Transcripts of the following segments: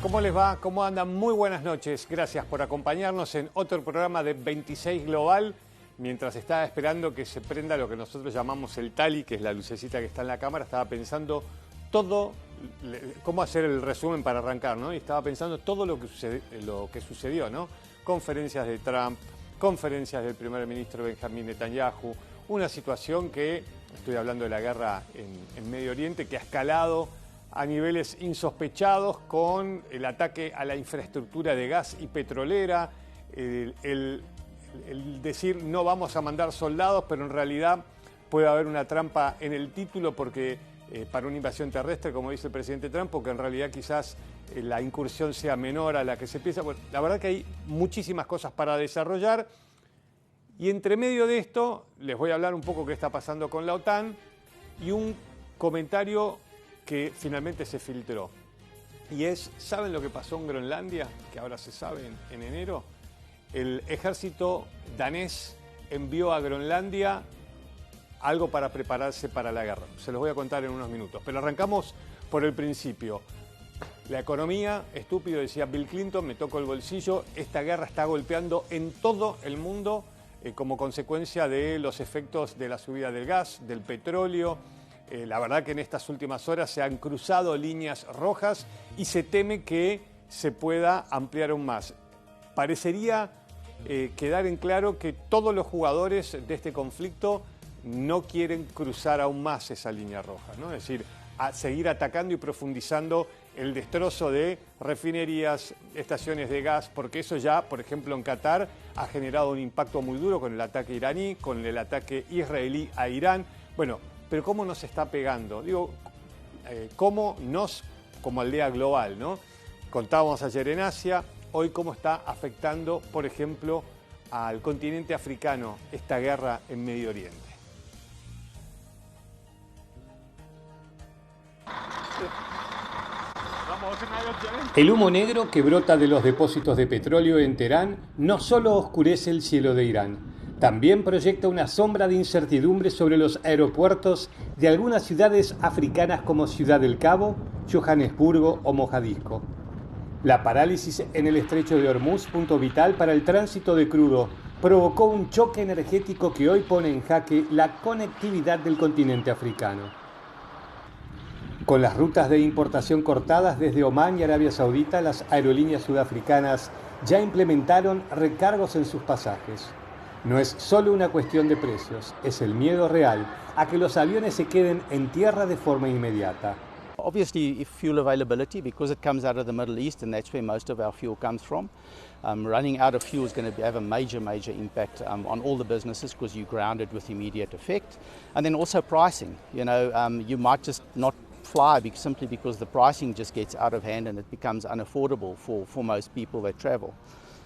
¿Cómo les va? ¿Cómo andan? Muy buenas noches. Gracias por acompañarnos en otro programa de 26 Global. Mientras estaba esperando que se prenda lo que nosotros llamamos el tali, que es la lucecita que está en la cámara, estaba pensando todo, cómo hacer el resumen para arrancar, ¿no? Y estaba pensando todo lo que sucedió, ¿no? Conferencias de Trump, conferencias del primer ministro Benjamín Netanyahu, una situación que, estoy hablando de la guerra en Medio Oriente, que ha escalado a niveles insospechados con el ataque a la infraestructura de gas y petrolera, el decir no vamos a mandar soldados, pero en realidad puede haber una trampa en el título porque para una invasión terrestre, como dice el presidente Trump, porque en realidad quizás la incursión sea menor a la que se piensa. Bueno, la verdad que hay muchísimas cosas para desarrollar y entre medio de esto les voy a hablar un poco qué está pasando con la OTAN y un comentario que finalmente se filtró. Y es, ¿saben lo que pasó en Groenlandia? Que ahora se sabe en enero. El ejército danés envió a Groenlandia algo para prepararse para la guerra. Se los voy a contar en unos minutos. Pero arrancamos por el principio. La economía, estúpido, decía Bill Clinton, me toco el bolsillo. Esta guerra está golpeando en todo el mundo como consecuencia de los efectos de la subida del gas, del petróleo. La verdad que en estas últimas horas se han cruzado líneas rojas y se teme que se pueda ampliar aún más. Parecería quedar en claro que todos los jugadores de este conflicto no quieren cruzar aún más esa línea roja, ¿no? Es decir, a seguir atacando y profundizando el destrozo de refinerías, estaciones de gas, porque eso ya, por ejemplo, en Qatar ha generado un impacto muy duro con el ataque iraní, con el ataque israelí a Irán. Bueno, pero ¿cómo nos está pegando? Digo, ¿cómo nos, como aldea global, ¿no? Contábamos ayer en Asia, hoy cómo está afectando, por ejemplo, al continente africano esta guerra en Medio Oriente. El humo negro que brota de los depósitos de petróleo en Teherán no solo oscurece el cielo de Irán, también proyecta una sombra de incertidumbre sobre los aeropuertos de algunas ciudades africanas como Ciudad del Cabo, Johannesburgo o Mogadiscio. La parálisis en el estrecho de Hormuz, punto vital para el tránsito de crudo, provocó un choque energético que hoy pone en jaque la conectividad del continente africano. Con las rutas de importación cortadas desde Omán y Arabia Saudita, las aerolíneas sudafricanas ya implementaron recargos en sus pasajes. No es solo una cuestión de precios, es el miedo real a que los aviones se queden en tierra de forma inmediata. Obviously, if fuel availability, because it comes out of the Middle East and that's where most of our fuel comes from, running out of fuel is going to have a major impact on all the businesses because you're grounded with immediate effect. And then also pricing, you might just not fly simply because the pricing just gets out of hand and it becomes unaffordable for most people that travel.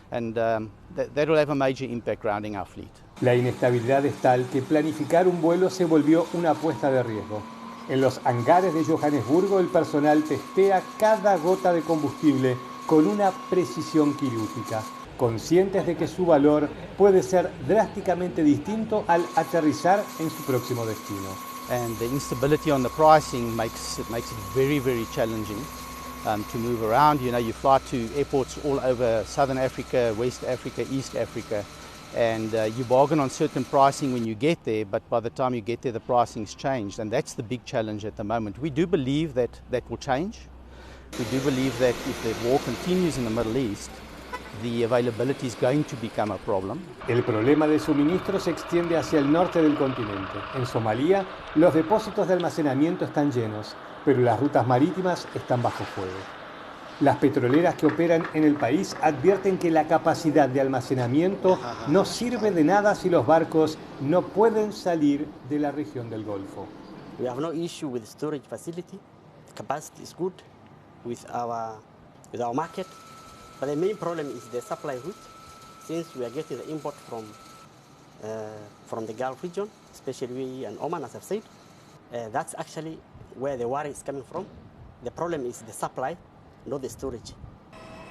And that will have a major impact grounding our fleet. La inestabilidad es tal que planificar un vuelo se volvió una apuesta de riesgo. En los hangares de Johannesburgo el personal testea cada gota de combustible con una precisión quirúrgica, conscientes de que su valor puede ser drásticamente distinto al aterrizar en su próximo destino. And the instability on the pricing makes it very challenging to move around. You fly to airports all over Southern Africa, West Africa, East Africa, and you bargain on certain pricing when you get there, but by the time you get there the pricing's changed, and that's the big challenge at the moment. We do believe that will change. We do believe that if the war continues in the Middle East, the availability is going to become a problem. El problema de suministro se extiende hacia el norte del continente. En Somalia, los depósitos de almacenamiento están llenos, pero las rutas marítimas están bajo fuego. Las petroleras que operan en el país advierten que la capacidad de almacenamiento no sirve de nada si los barcos no pueden salir de la región del Golfo. We have no issue with storage facility. The capacity is good with our market. But the main problem is the supply route. Since we are getting the import from the Gulf region, especially we and Oman, as I've said, that's actually where the water is coming from. The problem is the supply, not the storage.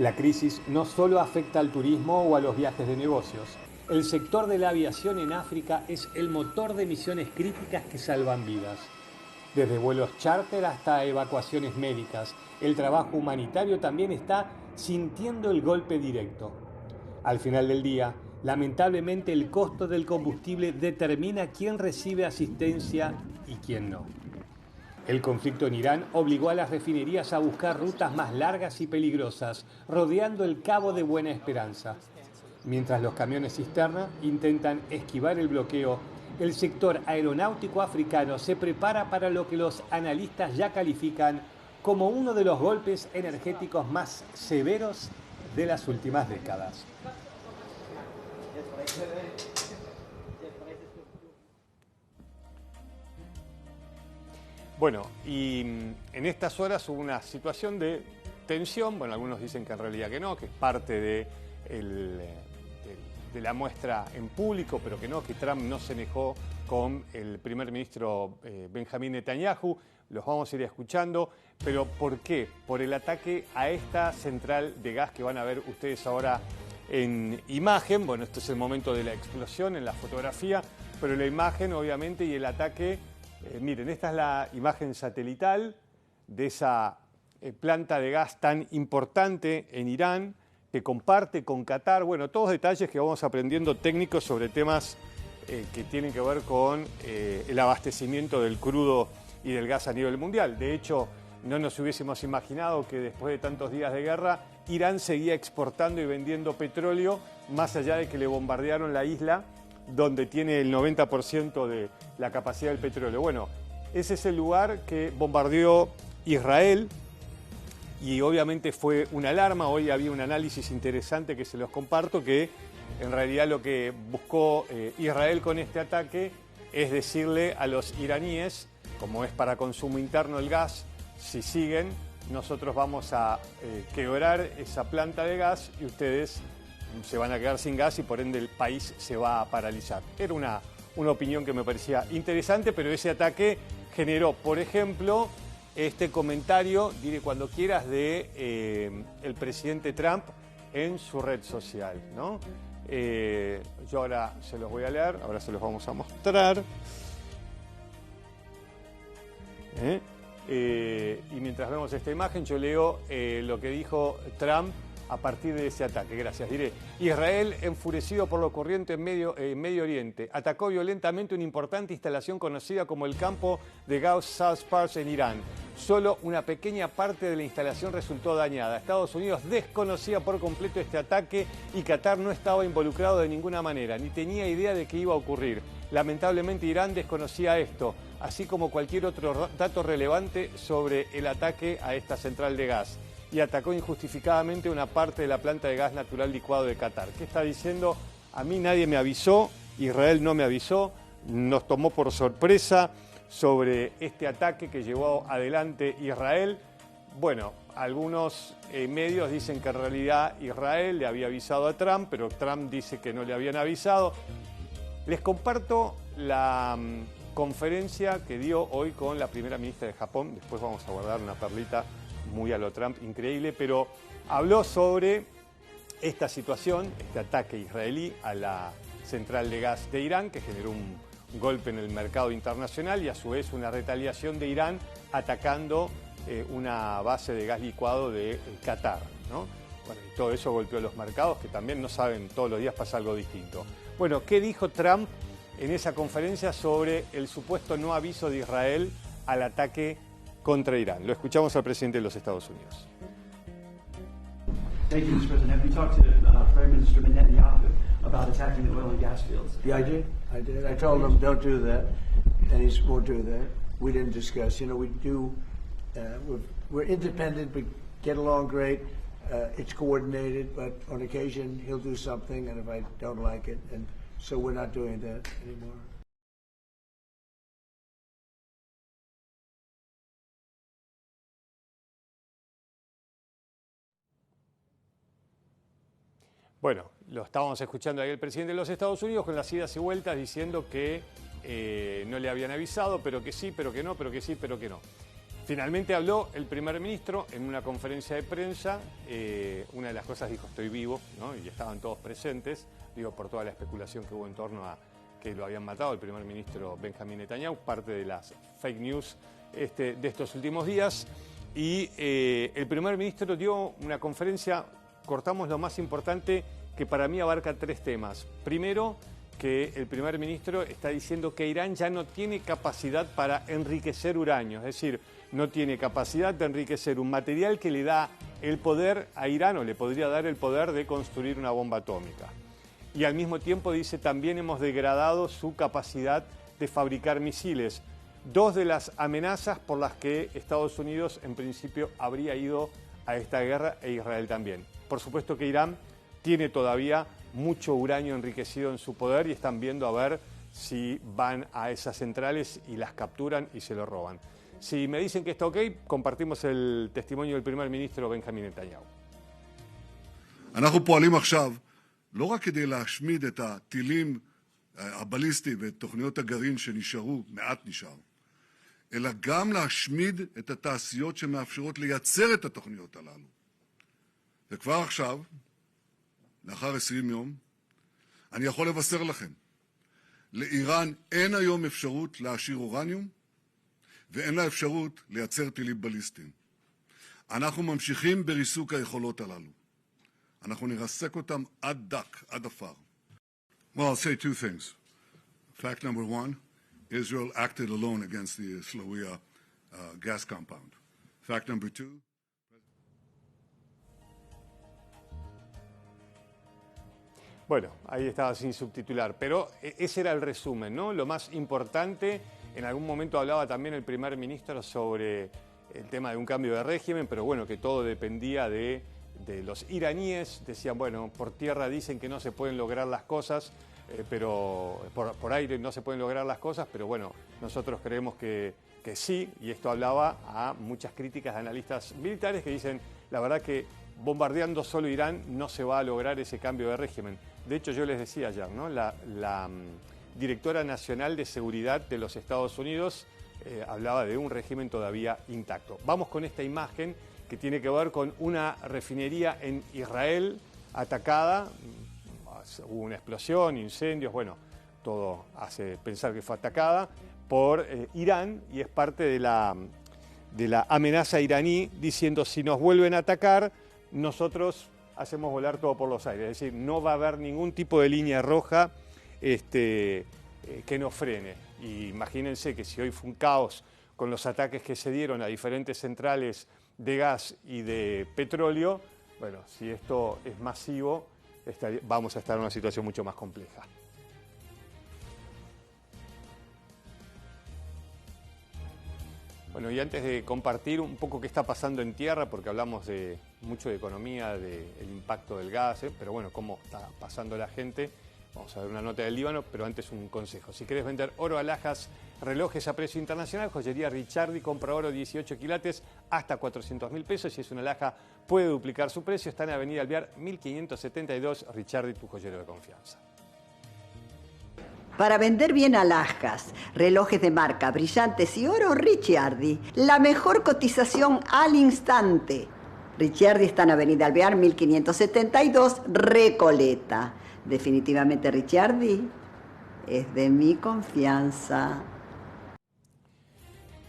La crisis no solo afecta al turismo o a los viajes de negocios. El sector de la aviación en África es el motor de misiones críticas que salvan vidas. desde vuelos charter hasta evacuaciones médicas. El trabajo humanitario también está sintiendo el golpe directo. Al final del día, lamentablemente el costo del combustible determina quién recibe asistencia y quién no. El conflicto en Irán obligó a las refinerías a buscar rutas más largas y peligrosas, rodeando el Cabo de Buena Esperanza. Mientras los camiones cisterna intentan esquivar el bloqueo, el sector aeronáutico africano se prepara para lo que los analistas ya califican como uno de los golpes energéticos más severos de las últimas décadas. Bueno, y en estas horas hubo una situación de tensión. Bueno, algunos dicen que en realidad que no, que es parte de la muestra en público, pero que no, que Trump no se enojó con el primer ministro Benjamín Netanyahu. Los vamos a ir escuchando, pero ¿por qué? Por el ataque a esta central de gas que van a ver ustedes ahora en imagen. Bueno, este es el momento de la explosión en la fotografía, pero la imagen obviamente y el ataque, miren, esta es la imagen satelital de esa planta de gas tan importante en Irán, que comparte con Qatar. Bueno, todos detalles que vamos aprendiendo técnicos sobre temas que tienen que ver con el abastecimiento del crudo y del gas a nivel mundial. De hecho, no nos hubiésemos imaginado que después de tantos días de guerra, Irán seguía exportando y vendiendo petróleo, más allá de que le bombardearon la isla, donde tiene el 90% de la capacidad del petróleo. Bueno, ese es el lugar que bombardeó Israel, y obviamente fue una alarma. Hoy había un análisis interesante que se los comparto, que en realidad lo que buscó Israel con este ataque es decirle a los iraníes, como es para consumo interno el gas, si siguen, nosotros vamos a quebrar esa planta de gas y ustedes se van a quedar sin gas y por ende el país se va a paralizar. Era una opinión que me parecía interesante, pero ese ataque generó, por ejemplo, este comentario, diré cuando quieras, de el presidente Trump en su red social, ¿no? Yo ahora se los voy a leer, ahora se los vamos a mostrar. Y mientras vemos esta imagen, yo leo lo que dijo Trump a partir de ese ataque. Gracias. Diré: Israel, enfurecido por lo ocurriente en Medio Oriente, atacó violentamente una importante instalación conocida como el campo de Gauss South Pars en Irán. Solo una pequeña parte de la instalación resultó dañada. Estados Unidos desconocía por completo este ataque y Qatar no estaba involucrado de ninguna manera, ni tenía idea de que iba a ocurrir. Lamentablemente Irán desconocía esto, así como cualquier otro dato relevante sobre el ataque a esta central de gas, y atacó injustificadamente una parte de la planta de gas natural licuado de Qatar. ¿Qué está diciendo? A mí nadie me avisó, Israel no me avisó, nos tomó por sorpresa sobre este ataque que llevó adelante Israel. Bueno, algunos medios dicen que en realidad Israel le había avisado a Trump, pero Trump dice que no le habían avisado. Les comparto la conferencia que dio hoy con la primera ministra de Japón. Después vamos a guardar una perlita muy a lo Trump, increíble, pero habló sobre esta situación, este ataque israelí a la central de gas de Irán, que generó un golpe en el mercado internacional y a su vez una retaliación de Irán atacando una base de gas licuado de Qatar, ¿no? Bueno, y todo eso golpeó los mercados, que también no saben, todos los días pasa algo distinto. Bueno, ¿qué dijo Trump en esa conferencia sobre el supuesto no aviso de Israel al ataque contra Irán? Lo escuchamos al presidente de los Estados Unidos. Thank you, Mr. President. Have you talked to Prime Minister Netanyahu about attacking the oil and gas fields? Yeah, I did. I told him don't do that, and he won't do that. We didn't discuss. You know, we do. We're independent, but get along great. It's coordinated, but on occasion he'll do something, and if I don't like it, and so we're not doing that anymore. Bueno, lo estábamos escuchando ahí el presidente de los Estados Unidos con las idas y vueltas diciendo que no le habían avisado, pero que sí, pero que no, pero que sí, pero que no. Finalmente habló el primer ministro en una conferencia de prensa. Una de las cosas dijo: estoy vivo, ¿no? Y estaban todos presentes, digo, por toda la especulación que hubo en torno a que lo habían matado el primer ministro Benjamín Netanyahu, parte de las fake news de estos últimos días. Y el primer ministro dio una conferencia, cortamos lo más importante, que para mí abarca 3 temas. Primero, que el primer ministro está diciendo que Irán ya no tiene capacidad para enriquecer uranio, es decir, no tiene capacidad de enriquecer un material que le da el poder a Irán, o le podría dar el poder de construir una bomba atómica. Y al mismo tiempo dice, también hemos degradado su capacidad de fabricar misiles. 2 de las amenazas por las que Estados Unidos en principio habría ido a esta guerra, e Israel también. Por supuesto que Irán tiene todavía mucho uranio enriquecido en su poder y están viendo a ver si van a esas centrales y las capturan y se lo roban. Si me dicen que está ok, compartimos el testimonio del primer ministro Benjamin Netanyahu. אנחנו פועלים עכשיו לא רק כדי להשמיד את הטילים הבליסטיים ואת תוכניות הגרעין שנשארו, מעט נשאר, אלא גם להשמיד את התעשיות שמאפשרות לייצר את התוכניות הללו. וכבר עכשיו, לאחר 20 יום, אני יכול לבשר לכם, לאיראן אין היום אפשרות להעשיר אורניום, ואין לה אפשרות לייצר טילים בליסטיים. אנחנו ממשיכים בריסוק היכולות הללו. אנחנו נרסק אותם עד דק, עד אפר. Well, I'll say 2 things. Fact number 1, Israel acted alone against the Slawiya gas compound. Fact number 2, Bueno, ahí estaba sin subtitular, pero ese era el resumen, ¿no? Lo más importante, en algún momento hablaba también el primer ministro sobre el tema de un cambio de régimen, pero bueno, que todo dependía de los iraníes. Decían, bueno, por tierra dicen que no se pueden lograr las cosas, pero por aire no se pueden lograr las cosas, pero bueno, nosotros creemos que sí, y esto hablaba a muchas críticas de analistas militares que dicen, la verdad que bombardeando solo Irán no se va a lograr ese cambio de régimen. De hecho, yo les decía ayer, ¿no? La directora nacional de seguridad de los Estados Unidos hablaba de un régimen todavía intacto. Vamos con esta imagen que tiene que ver con una refinería en Israel atacada. Hubo una explosión, incendios, bueno, todo hace pensar que fue atacada por Irán, y es parte de la amenaza iraní diciendo, si nos vuelven a atacar, nosotros hacemos volar todo por los aires. Es decir, no va a haber ningún tipo de línea roja que nos frene. Y imagínense que si hoy fue un caos con los ataques que se dieron a diferentes centrales de gas y de petróleo, bueno, si esto es masivo, vamos a estar en una situación mucho más compleja. Bueno, y antes de compartir un poco qué está pasando en tierra, porque hablamos mucho de economía, del impacto del gas, pero bueno, cómo está pasando la gente, vamos a ver una nota del Líbano, pero antes un consejo. Si querés vender oro, alhajas, relojes a precio internacional, joyería Ricciardi, compra oro 18 quilates hasta 400.000 pesos. Si es una alhaja, puede duplicar su precio. Está en Avenida Alvear 1572, Ricciardi, tu joyero de confianza. Para vender bien alhajas, relojes de marca, brillantes y oro, Ricciardi. La mejor cotización al instante. Ricciardi está en Avenida Alvear 1572, Recoleta. Definitivamente Ricciardi es de mi confianza.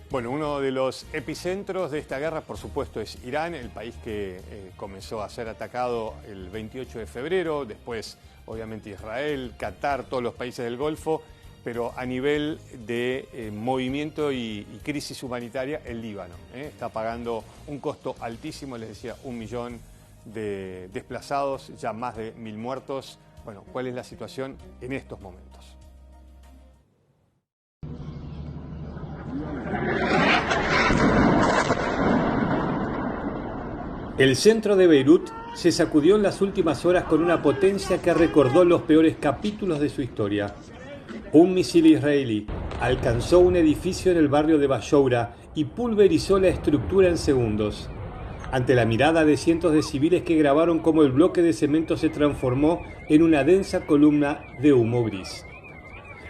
Bueno, uno de los epicentros de esta guerra, por supuesto, es Irán, el país que comenzó a ser atacado el 28 de febrero, después obviamente Israel, Qatar, todos los países del Golfo, pero a nivel de movimiento y crisis humanitaria, el Líbano está pagando un costo altísimo, les decía, 1 millón de desplazados, ya más de 1.000 muertos. Bueno, ¿cuál es la situación en estos momentos? El centro de Beirut se sacudió en las últimas horas con una potencia que recordó los peores capítulos de su historia. Un misil israelí alcanzó un edificio en el barrio de Bashoura y pulverizó la estructura en segundos. Ante la mirada de cientos de civiles que grabaron cómo el bloque de cemento se transformó en una densa columna de humo gris.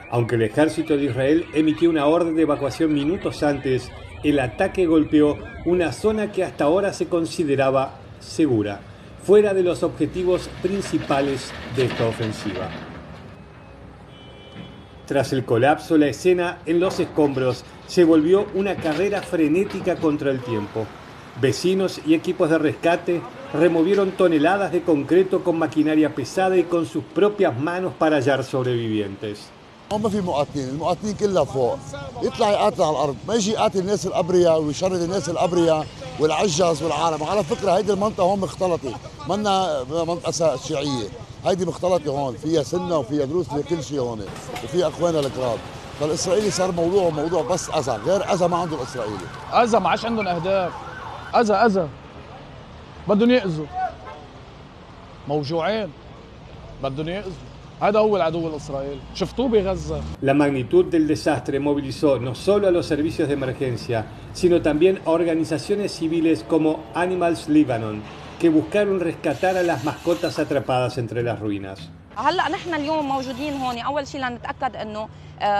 Aunque el ejército de Israel emitió una orden de evacuación minutos antes, el ataque golpeó una zona que hasta ahora se consideraba segura, fuera de los objetivos principales de esta ofensiva. Tras el colapso, la escena en los escombros se volvió una carrera frenética contra el tiempo. Vecinos y equipos de rescate removieron toneladas de concreto con maquinaria pesada y con sus propias manos para hallar sobrevivientes. ما في مقاتلين، المقاتلين كلها فوق، يطلع يقاتل على الارض، ما يجي يقاتل الناس الابرياء ويشرد الناس الابرياء والعجز والعالم، على فكره هيدي المنطقه هون مختلطه، منا منطقه شيعيه، هيدي مختلطه هون، فيها سنه وفيها دروز فيها كل شيء هون، وفيها اخواننا الكراد، فالاسرائيلي صار موضوع بس اذى، غير اذى ما عنده الاسرائيلي. اذى ما عادش عندهم اهداف، اذى بدهم يأذوا، موجوعين بدهم يأذوا. هذا هو العدو الإسرائيلي شفتوه بغزة. La magnitud del desastre movilizó no solo a los servicios de emergencia, sino también a organizaciones civiles como Animals Lebanon, que buscaron rescatar a las mascotas atrapadas entre las ruinas. هلا نحن اليوم موجودين هون اول شيء لنتاكد انه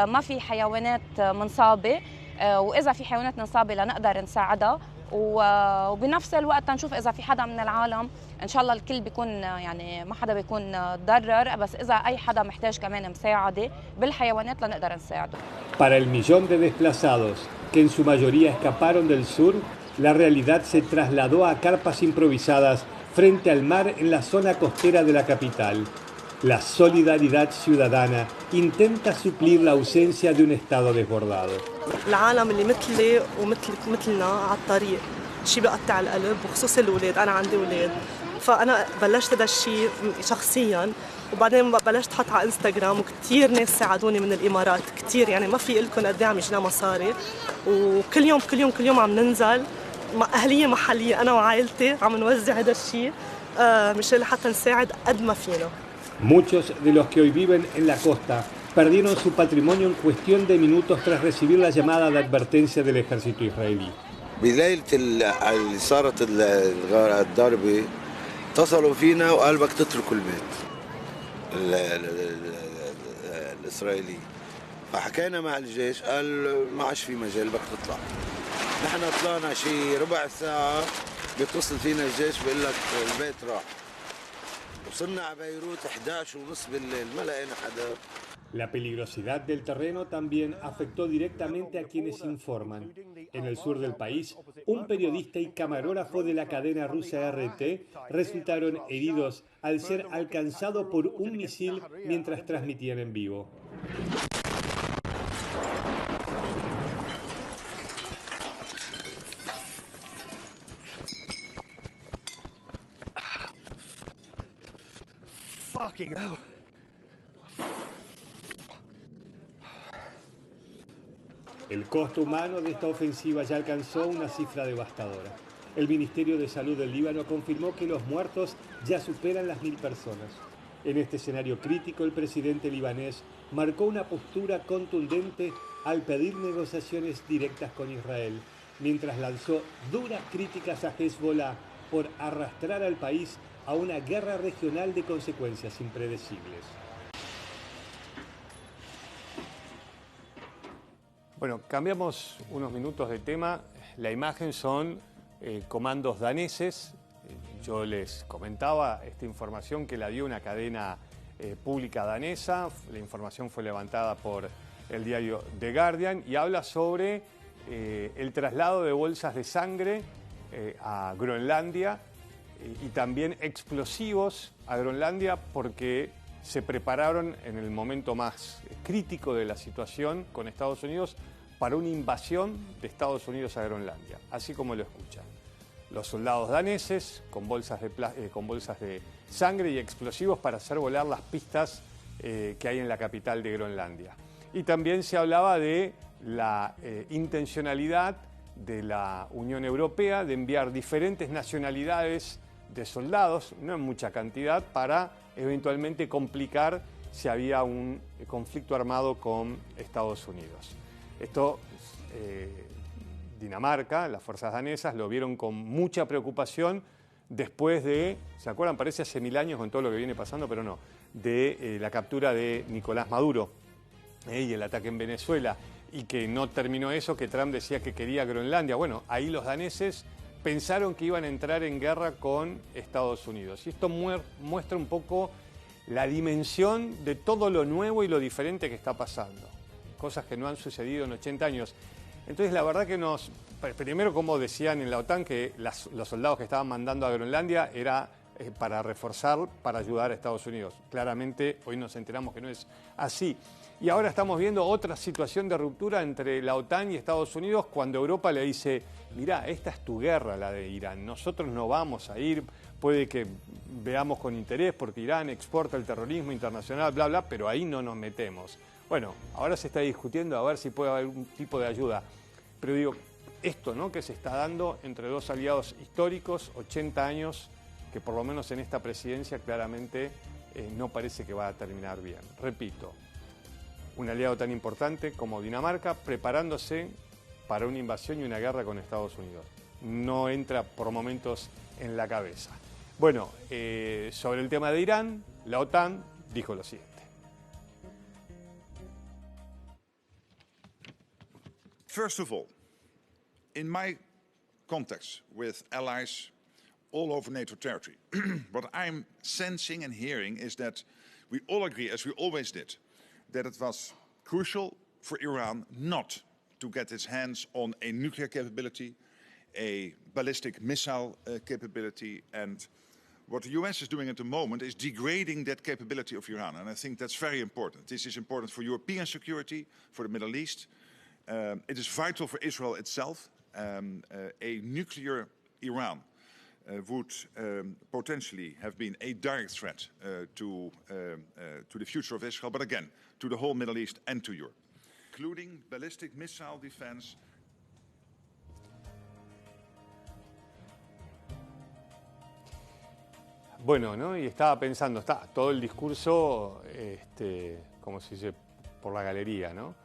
ما في حيوانات منصابه، واذا في حيوانات منصابه لنقدر نساعدها، وبنفس الوقت نشوف اذا في حدا من العالم ان شاء الله الكل بيكون يعني ما حدا بيكون تضرر، بس اذا اي حدا محتاج كمان مساعده بالحيوانات لنقدر نساعده. Para el millón de desplazados que en su mayoría escaparon del sur, la realidad se trasladó a carpas improvisadas frente al mar en la zona costera de la capital. La solidaridad ciudadana intenta suplir la ausencia de un Estado desbordado. العالم اللي مثلي مثلنا على الطريق شيء بقطع القلب، وخصوصا الأولاد، أنا عندي أولاد، فأنا بلشت هذا الشيء شخصياً، وبعدين بلشت أحط على انستغرام، وكثير ناس ساعدوني من الإمارات كثير، يعني ما في لكم قد ايه عم يجينا مصاري، وكل يوم عم ننزل مع أهلية محلية أنا وعائلتي عم نوزع هذا الشيء مشان حتى نساعد قد ما فينا. Muchos de los que hoy viven en la costa perdieron su patrimonio en cuestión de minutos tras recibir la llamada de advertencia del ejército israelí. بليلة اللي صارت الضربة اتصلوا فينا وقال بدك تتركوا البيت الإسرائيلي، فحكينا مع الجيش قال ما عادش في مجال بدك تطلع. نحن طلعنا شي ربع ساعة بيتصل فينا الجيش بيقول لك البيت راح. وصلنا على بيروت 11:30 بالليل ما لقينا حدا. La peligrosidad del terreno también afectó directamente a quienes informan. En el sur del país, un periodista y camarógrafo de la cadena rusa RT resultaron heridos al ser alcanzado por un misil mientras transmitían en vivo. Fucking hell. El costo humano de esta ofensiva ya alcanzó una cifra devastadora. El Ministerio de Salud del Líbano confirmó que los muertos ya superan las 1000 personas. En este escenario crítico, el presidente libanés marcó una postura contundente al pedir negociaciones directas con Israel, mientras lanzó duras críticas a Hezbollah por arrastrar al país a una guerra regional de consecuencias impredecibles. Bueno, cambiamos unos minutos de tema. La imagen son comandos daneses. Yo les comentaba esta información que la dio una cadena pública danesa. La información fue levantada por el diario The Guardian y habla sobre el traslado de bolsas de sangre a Groenlandia y también explosivos a Groenlandia porque se prepararon en el momento más crítico de la situación con Estados Unidos para una invasión de Estados Unidos a Groenlandia, así como lo escuchan. Los soldados daneses con bolsas de sangre y explosivos para hacer volar las pistas que hay en la capital de Groenlandia. Y también se hablaba de la intencionalidad de la Unión Europea de enviar diferentes nacionalidades de soldados, no en mucha cantidad, para eventualmente complicar si había un conflicto armado con Estados Unidos. Esto, Dinamarca, las fuerzas danesas, lo vieron con mucha preocupación después de, ¿se acuerdan? Parece hace 1000 años con todo lo que viene pasando, pero no, de la captura de Nicolás Maduro y el ataque en Venezuela, y que no terminó eso, que Trump decía que quería Groenlandia. Bueno, ahí los daneses pensaron que iban a entrar en guerra con Estados Unidos. Y esto muestra un poco la dimensión de todo lo nuevo y lo diferente que está pasando. Cosas que no han sucedido en 80 años. Entonces la verdad que primero como decían en la OTAN que los soldados que estaban mandando a Groenlandia era para reforzar, para ayudar a Estados Unidos. Claramente hoy nos enteramos que no es así. Y ahora estamos viendo otra situación de ruptura entre la OTAN y Estados Unidos cuando Europa le dice, mirá, esta es tu guerra, la de Irán, nosotros no vamos a ir, puede que veamos con interés porque Irán exporta el terrorismo internacional, bla, bla, pero ahí no nos metemos. Bueno, ahora se está discutiendo a ver si puede haber algún tipo de ayuda. Pero digo, esto, ¿no?, que se está dando entre dos aliados históricos, 80 años, que por lo menos en esta presidencia claramente no parece que va a terminar bien. Repito, un aliado tan importante como Dinamarca preparándose para una invasión y una guerra con Estados Unidos. No entra por momentos en la cabeza. Bueno, sobre el tema de Irán, la OTAN dijo lo siguiente. First of all, in my contacts with allies all over NATO territory, what I'm sensing and hearing is that we all agree, as we always did, that it was crucial for Iran not to get its hands on a nuclear capability, a ballistic missile capability, and what the US is doing at the moment is degrading that capability of Iran, and I think that's very important. This is important for European security, for the Middle East. It is vital for Israel itself. A nuclear Iran would potentially have been a direct threat to the future of Israel, but again, to the whole Middle East and to Europe, including ballistic missile defense. Bueno, ¿no? Y estaba pensando, está todo el discurso, como se dice, por la galería, ¿no?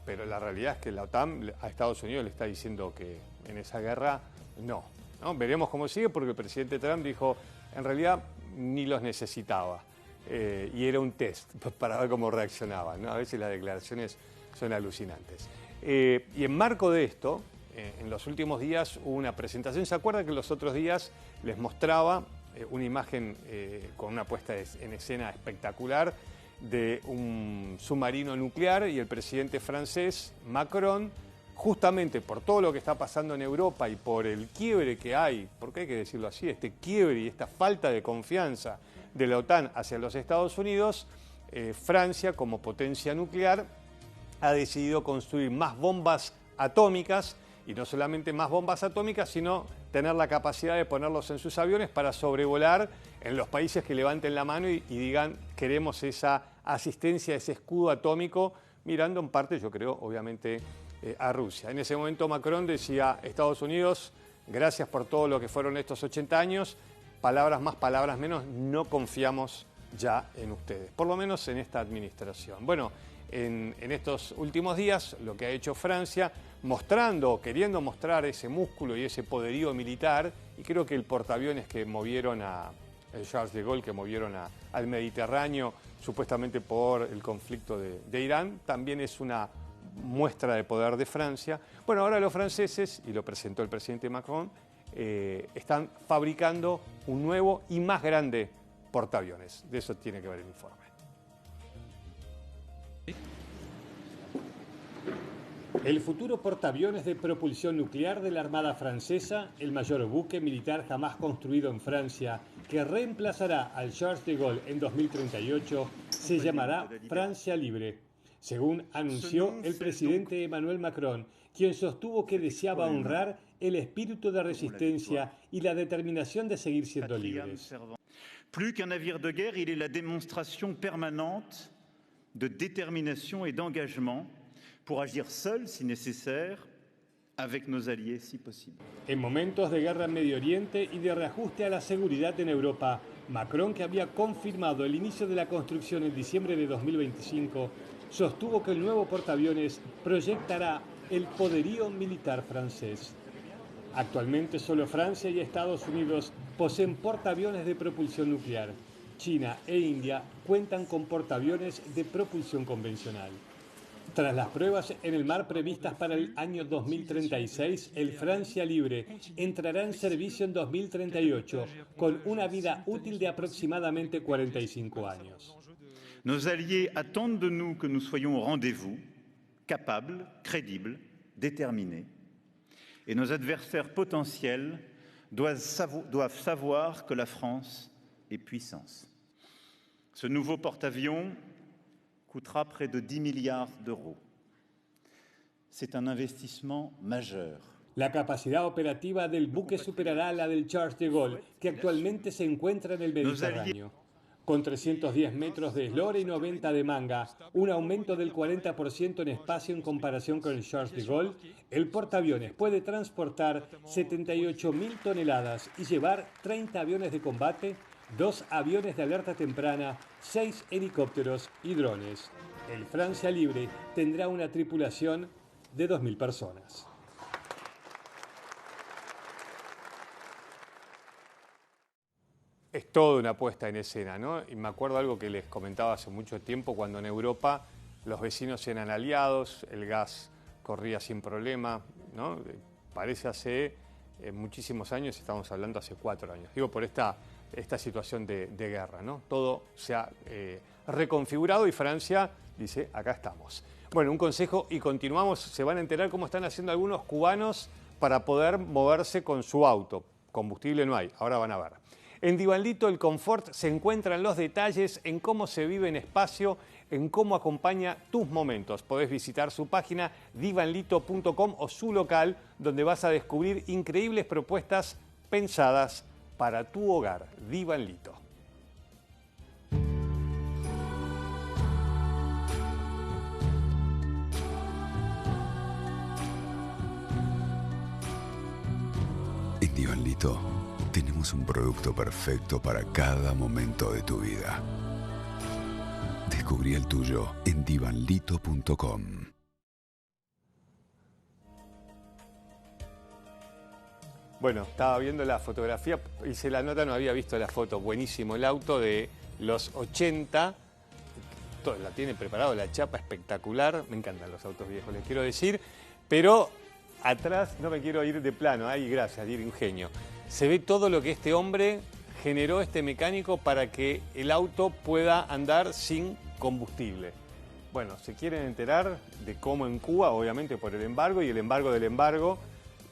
Pero la realidad es que la OTAN a Estados Unidos le está diciendo que en esa guerra no. Veremos cómo sigue porque el presidente Trump dijo, en realidad ni los necesitaba. Y era un test para ver cómo reaccionaban, ¿no? A veces las declaraciones son alucinantes. Y en marco de esto, en los últimos días hubo una presentación. ¿Se acuerdan que los otros días les mostraba una imagen con una puesta en escena espectacular de un submarino nuclear y el presidente francés Macron, justamente por todo lo que está pasando en Europa y por el quiebre que hay, porque hay que decirlo así, este quiebre y esta falta de confianza de la OTAN hacia los Estados Unidos, Francia como potencia nuclear ha decidido construir más bombas atómicas y no solamente más bombas atómicas, sino tener la capacidad de ponerlos en sus aviones para sobrevolar en los países que levanten la mano y digan queremos esa asistencia, ese escudo atómico, mirando en parte, yo creo, obviamente, a Rusia. En ese momento Macron decía, Estados Unidos, gracias por todo lo que fueron estos 80 años, palabras más, palabras menos, no confiamos ya en ustedes, por lo menos en esta administración. Bueno, en estos últimos días lo que ha hecho Francia, queriendo mostrar ese músculo y ese poderío militar, y creo que el portaaviones que movieron el Charles de Gaulle, que movieron al Mediterráneo, supuestamente por el conflicto de Irán, también es una muestra de poder de Francia. Bueno, ahora los franceses, y lo presentó el presidente Macron, están fabricando un nuevo y más grande portaaviones. De eso tiene que ver el informe. El futuro portaaviones de propulsión nuclear de la Armada Francesa, el mayor buque militar jamás construido en Francia, que reemplazará al Charles de Gaulle en 2038, se llamará Francia Libre, según anunció el presidente Emmanuel Macron, quien sostuvo que deseaba honrar el espíritu de resistencia y la determinación de seguir siendo libres. Plus qu'un navire de guerre, il est la démonstration permanente de détermination et d'engagement pour agir seul si nécessaire, avec nos alliés si possible. En momentos de guerra en Medio Oriente y de reajuste a la seguridad en Europa, Macron, que había confirmado el inicio de la construcción en diciembre de 2025, sostuvo que el nuevo portaaviones proyectará el poderío militar francés. Actualmente solo Francia y Estados Unidos poseen portaaviones de propulsión nuclear. China e India cuentan con portaaviones de propulsión convencional. Tras las pruebas en el mar previstas para el año 2036, el Francia Libre entrará en servicio en 2038, con una vida útil de aproximadamente 45 años. Nos alliés attendent de nous que nous soyons au rendez-vous, capables, crédibles, déterminée. Et nos adversaires potentiels doivent savoir que la France est puissance. Ce nouveau porte-avions coûtera près de 10 milliards d'euros. C'est un investissement majeur. La capacidad operativa del buque superará la del Charles de Gaulle, que actualmente se encuentra en el Mediterráneo. Con 310 metros de eslora y 90 de manga, un aumento del 40% en espacio en comparación con el Charles de Gaulle, el portaaviones puede transportar 78.000 toneladas y llevar 30 aviones de combate, 2 aviones de alerta temprana, 6 helicópteros y drones. El Francia Libre tendrá una tripulación de 2.000 personas. Es toda una puesta en escena, ¿no? Y me acuerdo algo que les comentaba hace mucho tiempo, cuando en Europa los vecinos eran aliados, el gas corría sin problema, ¿no? Parece hace muchísimos años, estamos hablando hace 4 años. Digo, por esta situación de guerra, ¿no? Todo se ha reconfigurado y Francia dice, acá estamos. Bueno, un consejo y continuamos. Se van a enterar cómo están haciendo algunos cubanos para poder moverse con su auto. Combustible no hay, ahora van a ver. En Divanlito el confort se encuentran los detalles en cómo se vive en espacio, en cómo acompaña tus momentos. Podés visitar su página divanlito.com o su local, donde vas a descubrir increíbles propuestas pensadas para tu hogar. Divanlito. En Divanlito tenemos un producto perfecto para cada momento de tu vida. Descubrí el tuyo en divanlito.com. Bueno, estaba viendo la fotografía, hice la nota, no había visto la foto. Buenísimo, el auto de los 80, la tiene preparado, la chapa espectacular. Me encantan los autos viejos, les quiero decir. Pero atrás no me quiero ir de plano, ay, gracias, Dir, un genio. Se ve todo lo que este hombre generó, este mecánico, para que el auto pueda andar sin combustible. Bueno, se quieren enterar de cómo en Cuba, obviamente por el embargo, y el embargo del embargo,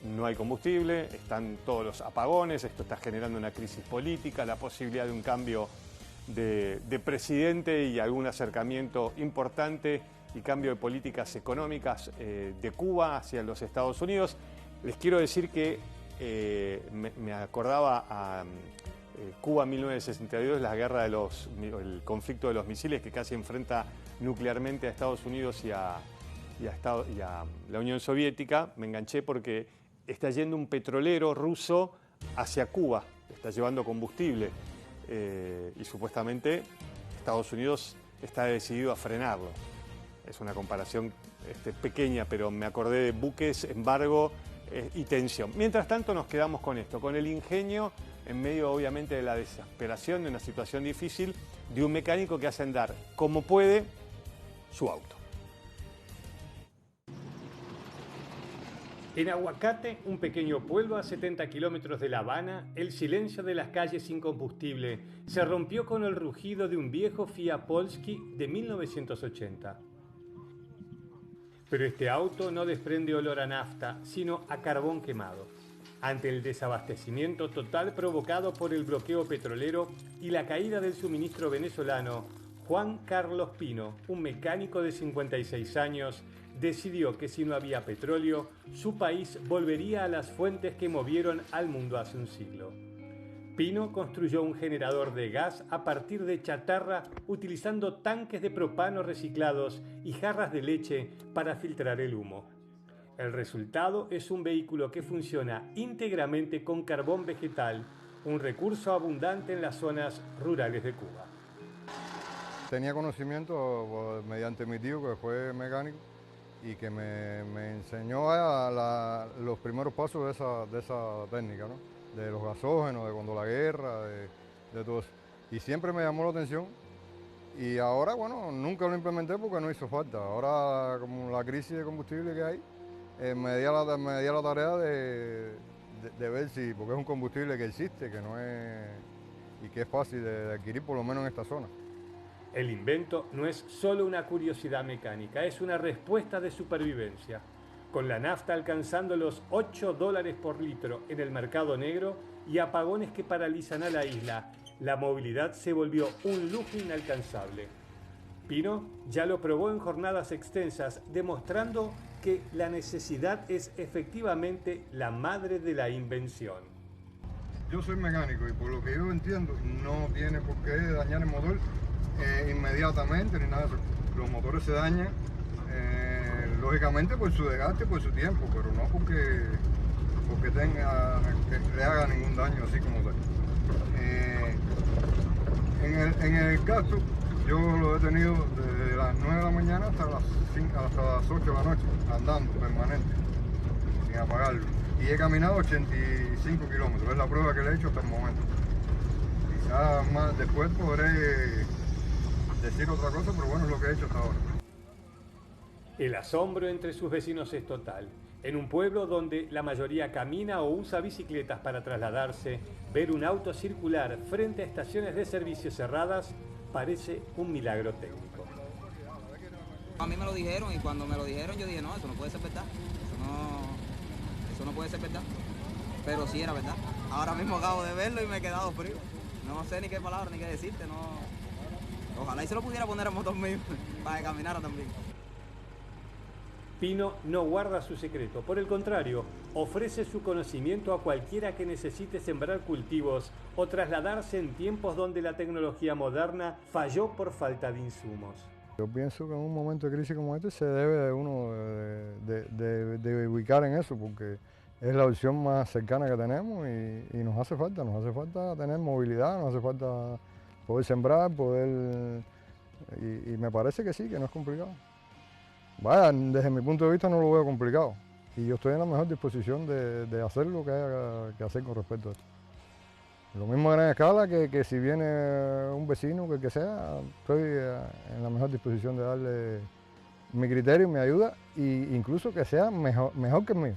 no hay combustible, están todos los apagones, esto está generando una crisis política, la posibilidad de un cambio de presidente y algún acercamiento importante y cambio de políticas económicas de Cuba hacia los Estados Unidos. Les quiero decir que me acordaba a Cuba 1962, la guerra el conflicto de los misiles que casi enfrenta nuclearmente a Estados Unidos y a la Unión Soviética. Me enganché porque está yendo un petrolero ruso hacia Cuba, está llevando combustible y supuestamente Estados Unidos está decidido a frenarlo. Es una comparación pequeña, pero me acordé de buques, embargo y tensión. Mientras tanto nos quedamos con esto, con el ingenio en medio obviamente de la desesperación, de una situación difícil, de un mecánico que hace andar como puede su auto. En Aguacate, un pequeño pueblo a 70 kilómetros de La Habana, el silencio de las calles sin combustible se rompió con el rugido de un viejo Fiat Polski de 1980. Pero este auto no desprende olor a nafta, sino a carbón quemado. Ante el desabastecimiento total provocado por el bloqueo petrolero y la caída del suministro venezolano, Juan Carlos Pino, un mecánico de 56 años, decidió que si no había petróleo, su país volvería a las fuentes que movieron al mundo hace un siglo. Pino construyó un generador de gas a partir de chatarra utilizando tanques de propano reciclados y jarras de leche para filtrar el humo. El resultado es un vehículo que funciona íntegramente con carbón vegetal, un recurso abundante en las zonas rurales de Cuba. Tenía conocimiento mediante mi tío, que fue mecánico, y que me enseñó los primeros pasos de esa técnica, ¿no? De los gasógenos, de cuando la guerra, de todo eso. Y siempre me llamó la atención. Y ahora, bueno, nunca lo implementé porque no hizo falta. Ahora, como la crisis de combustible que hay, me di a la tarea de ver si, porque es un combustible que existe, que no es, y que es fácil de adquirir, por lo menos en esta zona. El invento no es solo una curiosidad mecánica, es una respuesta de supervivencia. Con la nafta alcanzando los $8 por litro en el mercado negro y apagones que paralizan a la isla, la movilidad se volvió un lujo inalcanzable. Pino ya lo probó en jornadas extensas, demostrando que la necesidad es efectivamente la madre de la invención. Yo soy mecánico y por lo que yo entiendo no tiene por qué dañar el motor inmediatamente ni nada de eso. Los motores se dañan lógicamente por su desgaste, por su tiempo, pero no porque que le haga ningún daño así como tal. En el caso, yo lo he tenido desde las 9 de la mañana hasta las 8 de la noche, andando permanente, sin apagarlo. Y he caminado 85 kilómetros, es la prueba que le he hecho hasta el momento. Quizás más después podré decir otra cosa, pero bueno, es lo que he hecho hasta ahora. El asombro entre sus vecinos es total. En un pueblo donde la mayoría camina o usa bicicletas para trasladarse, ver un auto circular frente a estaciones de servicio cerradas parece un milagro técnico. A mí me lo dijeron y cuando me lo dijeron yo dije, no, eso no puede ser verdad. Eso no puede ser verdad. Pero sí era verdad. Ahora mismo acabo de verlo y me he quedado frío. No sé ni qué palabra ni qué decirte. No. Ojalá y se lo pudiera poner al motor mío para que caminara también. Pino no guarda su secreto, por el contrario, ofrece su conocimiento a cualquiera que necesite sembrar cultivos o trasladarse en tiempos donde la tecnología moderna falló por falta de insumos. Yo pienso que en un momento de crisis como este se debe uno de ubicar en eso, porque es la opción más cercana que tenemos y nos hace falta tener movilidad, nos hace falta poder sembrar, y me parece que sí, que no es complicado. Vaya, desde mi punto de vista no lo veo complicado y yo estoy en la mejor disposición de hacer lo que haya que hacer con respecto a esto. Lo mismo a gran escala que si viene un vecino, que sea, estoy en la mejor disposición de darle mi criterio, mi ayuda e incluso que sea mejor que el mío.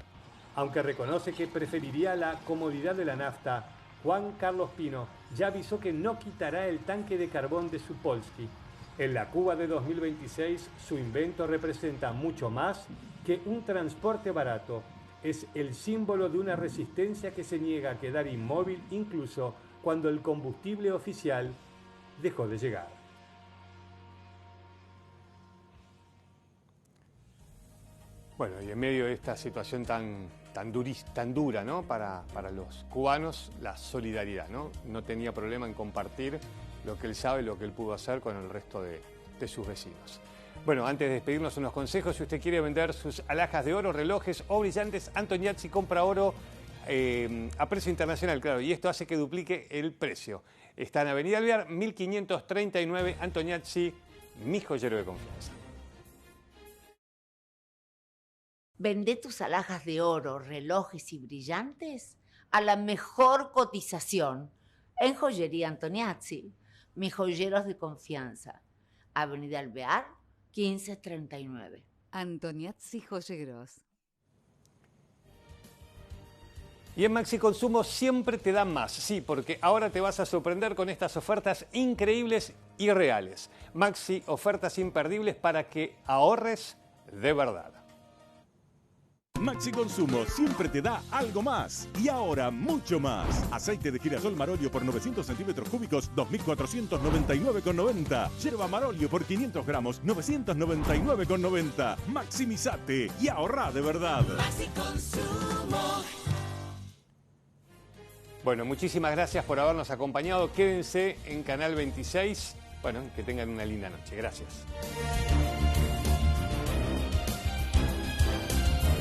Aunque reconoce que preferiría la comodidad de la nafta, Juan Carlos Pino ya avisó que no quitará el tanque de carbón de su Polski. En la Cuba de 2026, su invento representa mucho más que un transporte barato. Es el símbolo de una resistencia que se niega a quedar inmóvil incluso cuando el combustible oficial dejó de llegar. Bueno, y en medio de esta situación tan dura, ¿no? para los cubanos, la solidaridad, ¿no? No tenía problema en compartir lo que él sabe, lo que él pudo hacer con el resto de sus vecinos. Bueno, antes de despedirnos, unos consejos. Si usted quiere vender sus alhajas de oro, relojes o brillantes, Antoniazzi compra oro a precio internacional, claro, y esto hace que duplique el precio. Está en Avenida Alvear, 1539, Antoniazzi, mi joyero de confianza. Vende tus alhajas de oro, relojes y brillantes a la mejor cotización en Joyería Antoniazzi, mis joyeros de confianza. Avenida Alvear, 1539. Antoniazzi Joyeros. Y en Maxi Consumo siempre te dan más, sí, porque ahora te vas a sorprender con estas ofertas increíbles y reales. Maxi, ofertas imperdibles para que ahorres de verdad. Maxi Consumo siempre te da algo más y ahora mucho más. Aceite de girasol Marolio por 900 centímetros cúbicos, 2.499,90. Yerba Marolio por 500 gramos, 999,90. Maximizate y ahorra de verdad. Maxi Consumo. Bueno, muchísimas gracias por habernos acompañado. Quédense en Canal 26. Bueno, que tengan una linda noche. Gracias.